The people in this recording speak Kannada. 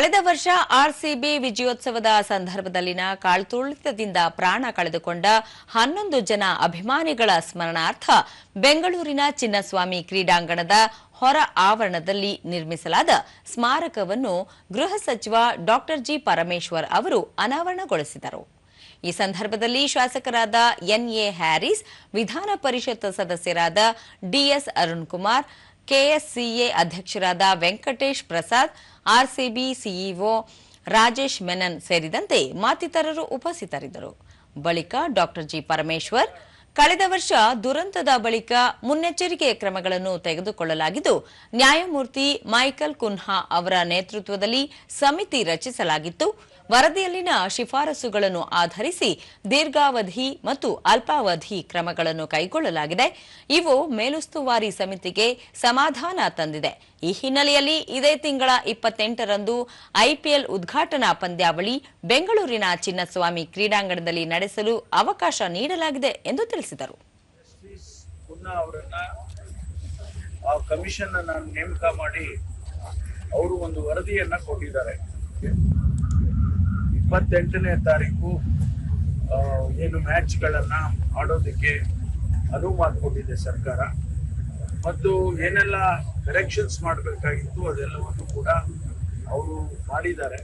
ಕಳೆದ ವರ್ಷ ಆರ್ಸಿಬಿ ವಿಜಯೋತ್ಸವದ ಸಂದರ್ಭದಲ್ಲಿನ ಕಾಳ್ತುಳಿತದಿಂದ ಪ್ರಾಣ ಕಳೆದುಕೊಂಡ 11 ಜನ ಅಭಿಮಾನಿಗಳ ಸ್ಮರಣಾರ್ಥ ಬೆಂಗಳೂರಿನ ಚಿನ್ನಸ್ವಾಮಿ ಕ್ರೀಡಾಂಗಣದ ಹೊರ ಆವರಣದಲ್ಲಿ ನಿರ್ಮಿಸಲಾದ ಸ್ಮಾರಕವನ್ನು ಗೃಹ ಸಚಿವ ಡಾ ಜಿ ಪರಮೇಶ್ವರ್ ಅವರು ಅನಾವರಣಗೊಳಿಸಿದರು. ಈ ಸಂದರ್ಭದಲ್ಲಿ ಶಾಸಕರಾದ ಎನ್ಎ ಹ್ಯಾರಿಸ್, ವಿಧಾನ ಪರಿಷತ್ ಸದಸ್ಯರಾದ ಡಿಎಸ್ ಅರುಣ್ ಕುಮಾರ್, ಕೆಎಸ್ಸಿಎ ಅಧ್ಯಕ್ಷರಾದ ವೆಂಕಟೇಶ್ ಪ್ರಸಾದ್, ಆರ್ಸಿಬಿ ಸಿಇಒ ರಾಜೇಶ್ ಮೆನನ್ ಸೇರಿದಂತೆ ಮತ್ತಿತರರು ಉಪಸ್ಥಿತರಿದ್ದರು. ಬಳಿಕ ಡಾ ಜಿ ಪರಮೇಶ್ವರ್, ಕಳೆದ ವರ್ಷ ದುರಂತದ ಬಳಿಕ ಮುನ್ನೆಚ್ಚರಿಕೆ ಕ್ರಮಗಳನ್ನು ತೆಗೆದುಕೊಳ್ಳಲಾಗಿದ್ದು, ನ್ಯಾಯಮೂರ್ತಿ ಮೈಕಲ್ ಕುನ್ಹಾ ಅವರ ನೇತೃತ್ವದಲ್ಲಿ ಸಮಿತಿ ರಚಿಸಲಾಗಿತ್ತು. ವರದಿಯಲ್ಲಿನ ಶಿಫಾರಸುಗಳನ್ನು ಆಧರಿಸಿ ದೀರ್ಘಾವಧಿ ಮತ್ತು ಅಲ್ಪಾವಧಿ ಕ್ರಮಗಳನ್ನು ಕೈಗೊಳ್ಳಲಾಗಿದೆ. ಇವು ಮೇಲುಸ್ತುವಾರಿ ಸಮಿತಿಗೆ ಸಮಾಧಾನ ತಂದಿದೆ. ಈ ಹಿನ್ನೆಲೆಯಲ್ಲಿ ಇದೇ ತಿಂಗಳ 28ರಂದು ಐಪಿಎಲ್ ಉದ್ಘಾಟನಾ ಪಂದ್ಯಾವಳಿ ಬೆಂಗಳೂರಿನ ಚಿನ್ನಸ್ವಾಮಿ ಕ್ರೀಡಾಂಗಣದಲ್ಲಿ ನಡೆಸಲು ಅವಕಾಶ ನೀಡಲಾಗಿದೆ ಎಂದು ತಿಳಿಸಿದರು. ಕಮಿಷನ್ ನೇಮಕ ಮಾಡಿ ಅವರು ಒಂದು ವರದಿಯನ್ನ ಕೊಟ್ಟಿದ್ದಾರೆ. 28ನೇ ತಾರೀಕು ಏನು ಮ್ಯಾಚ್ಗಳನ್ನ ಆಡೋದಕ್ಕೆ ಅನುವು ಮಾಡಿಕೊಟ್ಟಿದೆ ಸರ್ಕಾರ. ಮತ್ತು ಏನೆಲ್ಲ ಕರೆಕ್ಷನ್ಸ್ ಮಾಡಬೇಕಾಗಿತ್ತು ಅದೆಲ್ಲವನ್ನು ಕೂಡ ಅವರು ಮಾಡಿದ್ದಾರೆ.